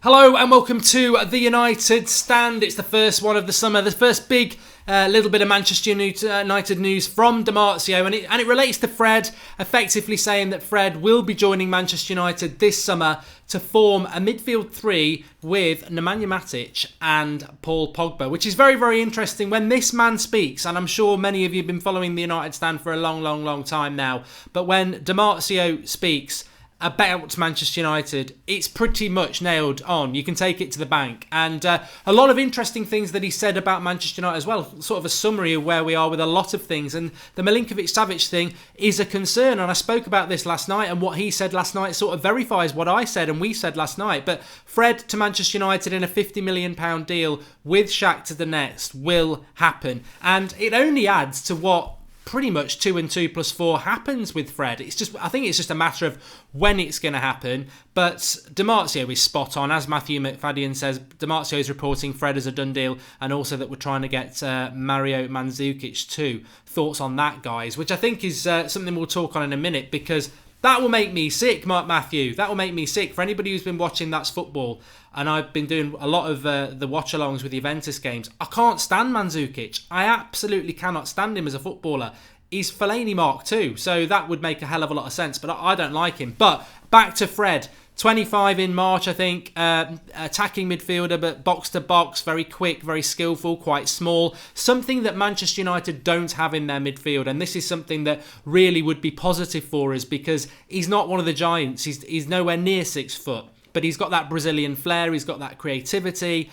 Hello and welcome to the United Stand. It's the first one of the summer, the first big little bit of Manchester United news from Marzio, and it relates to Fred, effectively saying that Fred will be joining Manchester United this summer to form a midfield three with Nemanja Matic and Paul Pogba, which is very, very interesting when this man speaks, and I'm sure many of you have been following the United Stand for a long time now, but when Marzio speaks about Manchester United, it's pretty much nailed on. You can take it to the bank. And a lot of interesting things that he said about Manchester United as well. Sort of a summary of where we are with a lot of things. And the Milinkovic-Savic thing is a concern. And I spoke about this last night. And what he said last night sort of verifies what I said and we said last night. But Fred to Manchester United in a £50 million deal with Shakhtar Donetsk will happen. And it only adds to what pretty much 2 and 2 plus 4 happens with Fred. I think it's just a matter of when it's going to happen. But Marzio is spot on. As Matthew McFadden says, Marzio is reporting Fred as a done deal, and also that we're trying to get Mario Mandzukic too. Thoughts on that, guys? Which I think is something we'll talk on in a minute, because that will make me sick, Matthew. That will make me sick. For anybody who's been watching That's Football, and I've been doing a lot of the watch-alongs with the Juventus games, I can't stand Mandzukic. I absolutely cannot stand him as a footballer. He's Fellaini Mark too, so that would make a hell of a lot of sense, but I don't like him. But back to Fred. 25 in March, I think. Attacking midfielder, but box-to-box, very quick, very skillful, quite small. Something that Manchester United don't have in their midfield, and this is something that really would be positive for us, because he's not one of the giants. He's nowhere near 6 foot. But he's got that Brazilian flair, he's got that creativity,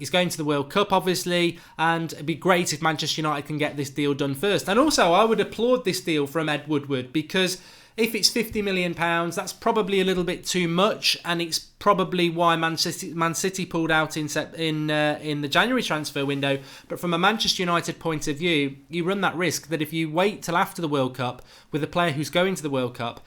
he's going to the World Cup, obviously, and it'd be great if Manchester United can get this deal done first. And also, I would applaud this deal from Ed Woodward, because if it's £50 million, that's probably a little bit too much, and it's probably why Man City pulled out in the January transfer window. But from a Manchester United point of view, you run that risk that if you wait till after the World Cup with a player who's going to the World Cup,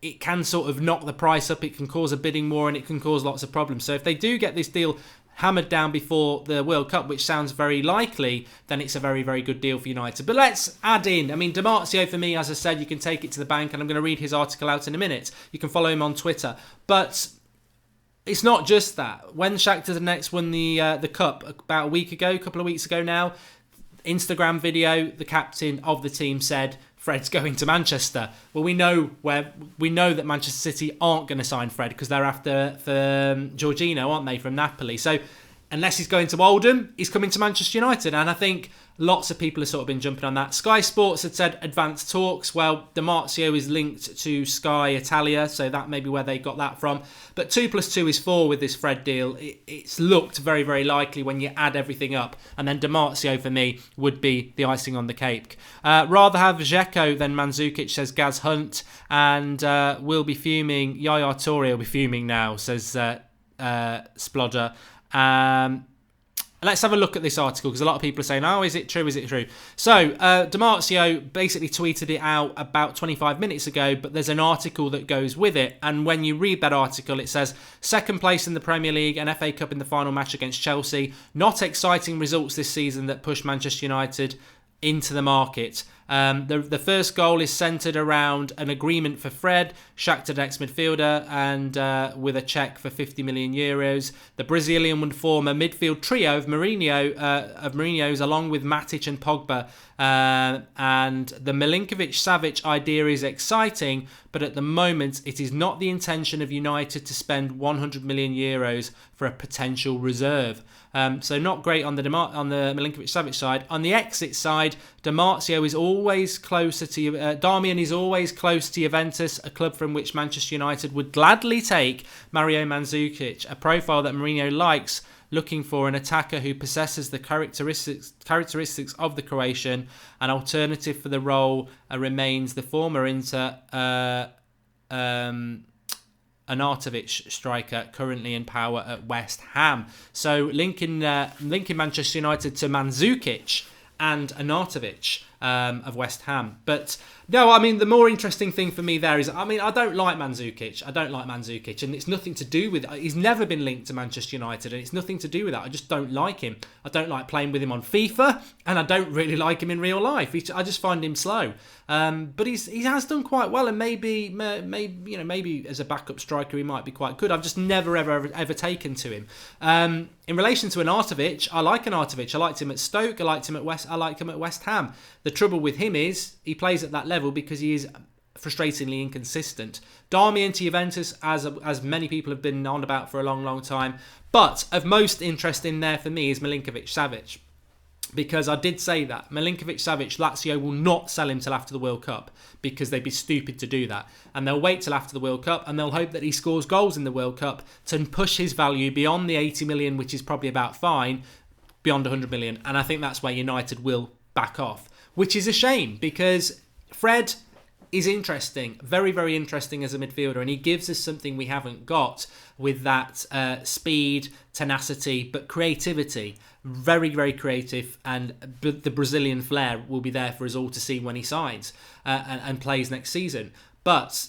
it can sort of knock the price up, it can cause a bidding war, and it can cause lots of problems. So if they do get this deal hammered down before the World Cup, which sounds very likely, then it's a very, very good deal for United. But let's add in, Marzio, for me, as I said, you can take it to the bank, and I'm going to read his article out in a minute. You can follow him on Twitter. But it's not just that. When Shakhtar Donetsk won the Cup about a couple of weeks ago now, Instagram video, the captain of the team said, Fred's going to Manchester. Well, we know that Manchester City aren't going to sign Fred, because they're after for Jorginho, aren't they, from Napoli? So unless he's going to Oldham, he's coming to Manchester United. And I think lots of people have sort of been jumping on that. Sky Sports had said advanced talks. Well, Marzio is linked to Sky Italia, so that may be where they got that from. But 2 plus 2 is 4 with this Fred deal. It's looked very, very likely when you add everything up. And then Marzio, for me, would be the icing on the cake. Rather have Dzeko than Mandzukic, says Gaz Hunt. And we'll be fuming. Yaya Toure will be fuming now, says Splodder. Let's have a look at this article, because a lot of people are saying, oh, is it true? So, Marzio basically tweeted it out about 25 minutes ago, but there's an article that goes with it. And when you read that article, it says, second place in the Premier League and FA Cup in the final match against Chelsea. Not exciting results this season that pushed Manchester United into the market. The first goal is centred around an agreement for Fred, Shakhtar Donetsk midfielder, and with a cheque for €50 million. The Brazilian would form a midfield trio of Mourinho's along with Matic and Pogba. And the Milinkovic-Savic idea is exciting, but at the moment it is not the intention of United to spend €100 million for a potential reserve. So not great on the Milinkovic-Savic side. On the exit side, Marzio is always closer to Darmian is always close to Juventus, a club from which Manchester United would gladly take Mario Mandzukic, a profile that Mourinho likes, looking for an attacker who possesses the characteristics of the Croatian. An alternative for the role remains the former Inter Arnautovic striker, currently in power at West Ham. So linking Manchester United to Mandzukic and Arnautovic. of West Ham. But no, I mean, the more interesting thing for me there is, I mean, I don't like Mandzukic. And it's nothing to do with, he's never been linked to Manchester United, and it's nothing to do with that. I just don't like him. I don't like playing with him on FIFA, and I don't really like him in real life. I just find him slow. But he has done quite well, and maybe as a backup striker he might be quite good. I've just never ever taken to him. In relation to Arnautovic, I like Arnautovic. I liked him at Stoke. I liked him at West Ham. The trouble with him is he plays at that level because he is frustratingly inconsistent. Darmian to Juventus, as many people have been on about for a long time. But of most interest in there for me is Milinkovic-Savic. Because I did say that Milinkovic-Savic, Lazio will not sell him till after the World Cup because they'd be stupid to do that. And they'll wait till after the World Cup and they'll hope that he scores goals in the World Cup to push his value beyond the 80 million, which is probably about fine, beyond 100 million. And I think that's where United will back off, which is a shame because Fred is interesting, very, very interesting as a midfielder, and he gives us something we haven't got with that speed, tenacity, but creativity. Very, very creative, and the Brazilian flair will be there for us all to see when he signs and plays next season. But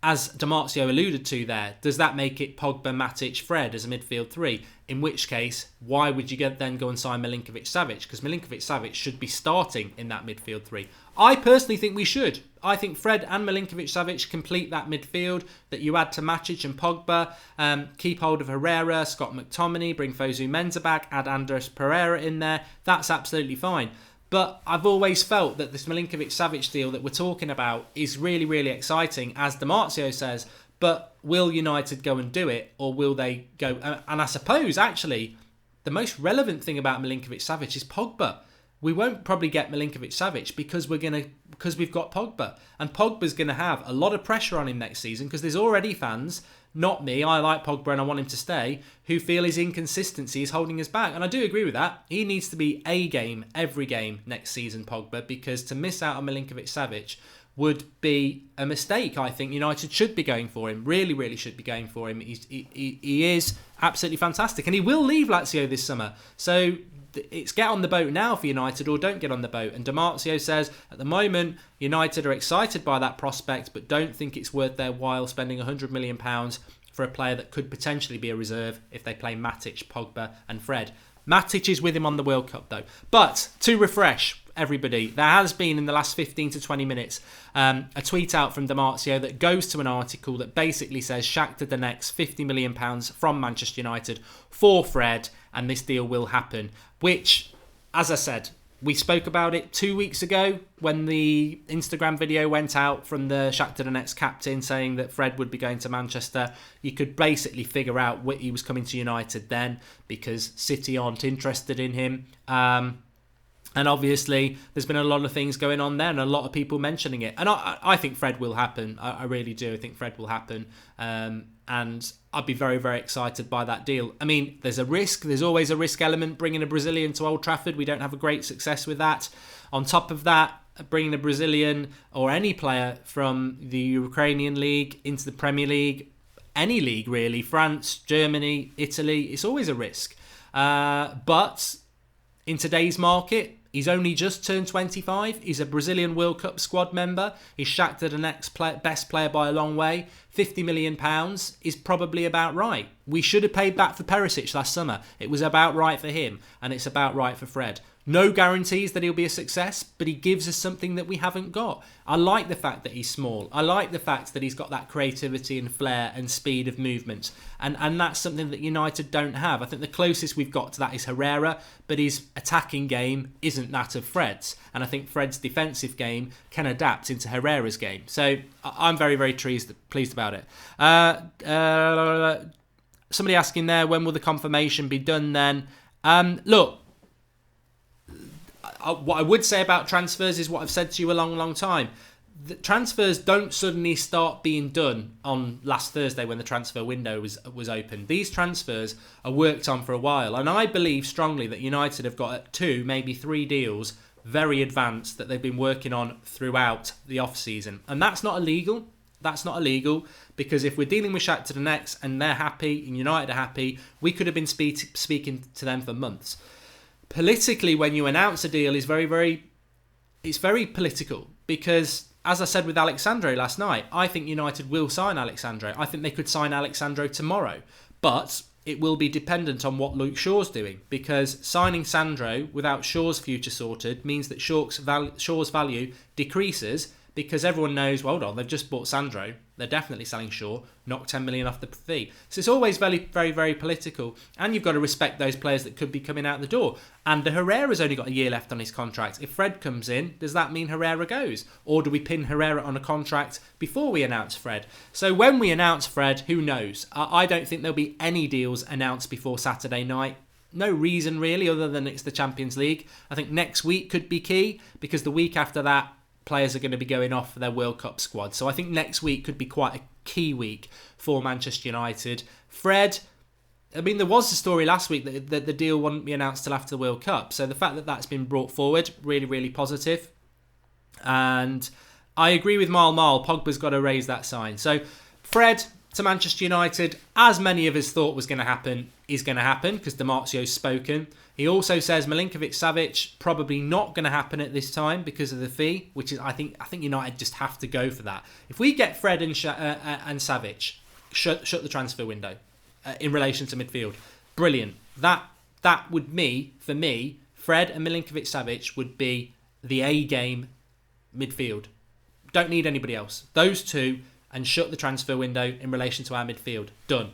as Marzio alluded to there, does that make it Pogba, Matic, Fred as a midfield three? In which case, why would you then go and sign Milinkovic-Savic? Because Milinkovic-Savic should be starting in that midfield three. I personally think we should. I think Fred and Milinkovic-Savic complete that midfield that you add to Matic and Pogba. Keep hold of Herrera, Scott McTominay, bring Fosu Mensah back, add Andres Pereira in there. That's absolutely fine. But I've always felt that this Milinkovic-Savic deal that we're talking about is really, really exciting, as Marzio says. But will United go and do it, or will they go? And I suppose, actually, the most relevant thing about Milinkovic-Savic is Pogba. We won't probably get Milinkovic-Savic because we've got Pogba. And Pogba's going to have a lot of pressure on him next season because there's already fans, not me, I like Pogba and I want him to stay, who feel his inconsistency is holding us back. And I do agree with that. He needs to be a game every game next season, Pogba, because to miss out on Milinkovic-Savic would be a mistake. I think United should be going for him. Really, really should be going for him. He is absolutely fantastic. And he will leave Lazio this summer. So it's get on the boat now for United or don't get on the boat. And Marzio says at the moment United are excited by that prospect but don't think it's worth their while spending £100 million for a player that could potentially be a reserve if they play Matic, Pogba and Fred. Matic is with him on the World Cup though. But to refresh everybody, there has been in the last 15 to 20 minutes a tweet out from Marzio that goes to an article that basically says Shakhtar Donetsk £50 million from Manchester United for Fred, and this deal will happen, which, as I said, we spoke about it 2 weeks ago when the Instagram video went out from the Shakhtar Donetsk captain saying that Fred would be going to Manchester. You could basically figure out he was coming to United then because City aren't interested in him. And obviously, there's been a lot of things going on there and a lot of people mentioning it. And I think Fred will happen. I really do. I think Fred will happen. And I'd be very, very excited by that deal. I mean, there's a risk. There's always a risk element bringing a Brazilian to Old Trafford. We don't have a great success with that. On top of that, bringing a Brazilian or any player from the Ukrainian league into the Premier League, any league really, France, Germany, Italy, it's always a risk. But in today's market, he's only just turned 25. He's a Brazilian World Cup squad member. He's Shakhtar Donetsk's best player by a long way. £50 million is probably about right. We should have paid back for Perisic last summer. It was about right for him, and it's about right for Fred. No guarantees that he'll be a success, but he gives us something that we haven't got. I like the fact that he's small. I like the fact that he's got that creativity and flair and speed of movement. And that's something that United don't have. I think the closest we've got to that is Herrera, but his attacking game isn't that of Fred's. And I think Fred's defensive game can adapt into Herrera's game. So I'm very, very pleased about it. Somebody asking there, when will the confirmation be done then? Look, what I would say about transfers is what I've said to you a long, long time. The transfers don't suddenly start being done on last Thursday when the transfer window was open. These transfers are worked on for a while, and I believe strongly that United have got 2, maybe 3 deals very advanced that they've been working on throughout the off-season. And that's not illegal. That's not illegal because if we're dealing with Shakhtar Donetsk and they're happy and United are happy, we could have been speaking to them for months. Politically, when you announce a deal, is very, very it's very political because, as I said with Alexandro last night, I think United will sign Alexandro. I think they could sign Alexandro tomorrow. But it will be dependent on what Luke Shaw's doing, because signing Sandro without Shaw's future sorted means that Shaw's value decreases, because everyone knows, well, hold on, they've just bought Sandro. They're definitely selling Shaw, knock 10 million off the fee. So it's always very, very, very political. And you've got to respect those players that could be coming out the door. And Herrera's only got a year left on his contract. If Fred comes in, does that mean Herrera goes? Or do we pin Herrera on a contract before we announce Fred? So when we announce Fred, who knows? I don't think there'll be any deals announced before Saturday night. No reason really, other than it's the Champions League. I think next week could be key, because the week after that, players are going to be going off for their World Cup squad. So I think next week could be quite a key week for Manchester United. Fred, I mean, there was a story last week that the deal wouldn't be announced till after the World Cup. So the fact that that's been brought forward, really, really positive. And I agree with Mile. Pogba's got to raise that sign. So Fred to Manchester United, as many of us thought was going to happen, is going to happen, because Di Marzio's spoken. He also says Milinkovic-Savic probably not going to happen at this time because of the fee, which is I think United just have to go for that. If we get Fred and Savic, shut the transfer window in relation to midfield, brilliant. That would for me, Fred and Milinkovic-Savic would be the A game midfield. Don't need anybody else. Those two, and shut the transfer window in relation to our midfield. Done.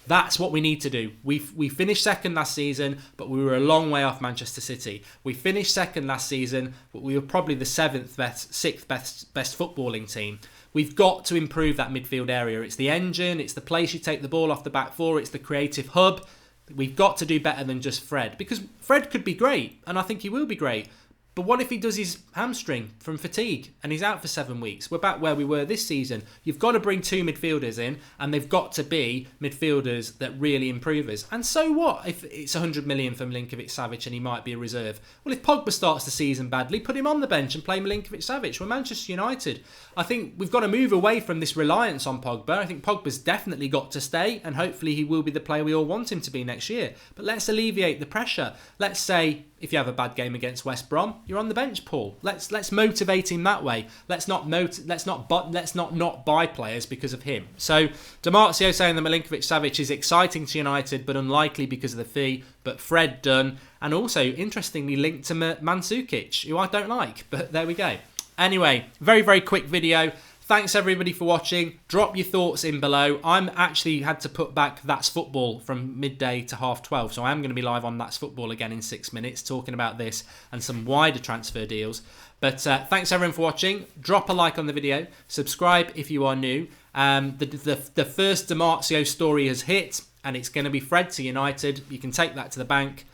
That's what we need to do. We finished second last season, but we were a long way off Manchester City. We finished second last season, but we were probably the sixth best footballing team. We've got to improve that midfield area. It's the engine, it's the place you take the ball off the back four, it's the creative hub. We've got to do better than just Fred, because Fred could be great, and I think he will be great. But what if he does his hamstring from fatigue and he's out for 7 weeks? We're back where we were this season. You've got to bring two midfielders in, and they've got to be midfielders that really improve us. And so what if it's 100 million for Milinkovic-Savic and he might be a reserve? Well, if Pogba starts the season badly, put him on the bench and play Milinkovic-Savic. We're Manchester United. I think we've got to move away from this reliance on Pogba. I think Pogba's definitely got to stay, and hopefully he will be the player we all want him to be next year. But let's alleviate the pressure. Let's say, if you have a bad game against West Brom, you're on the bench, Paul. Let's motivate him that way. Let's not buy players because of him. So Di Marzio saying that Milinkovic-Savic is exciting to United, but unlikely because of the fee. But Fred done, and also interestingly linked to Mandzukic, who I don't like. But there we go. Anyway, very, very quick video. Thanks everybody for watching. Drop your thoughts in below. I'm actually had to put back That's Football from midday to 12:30. So I am going to be live on That's Football again in 6 minutes, talking about this and some wider transfer deals. But thanks everyone for watching. Drop a like on the video. Subscribe if you are new. The first Di Marzio story has hit, and it's going to be Fred to United. You can take that to the bank.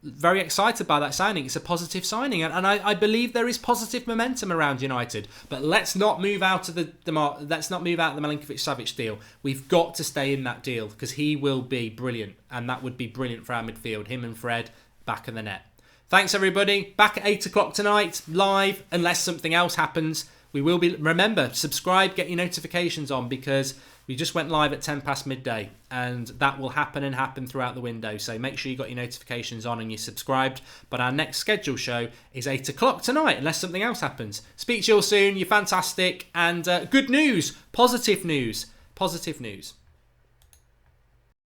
Very excited by that signing. It's a positive signing, and I believe there is positive momentum around United. But let's not move out of the Milinkovic-Savic deal. We've got to stay in that deal, because he will be brilliant, and that would be brilliant for our midfield. Him and Fred back in the net. Thanks everybody. Back at 8 o'clock tonight, live, unless something else happens. We will be. Remember, subscribe, get your notifications on, because we just went live at 10 past midday, and that will happen throughout the window. So make sure you got your notifications on and you're subscribed. But our next scheduled show is 8 o'clock tonight, unless something else happens. Speak to you all soon. You're fantastic. And good news. Positive news.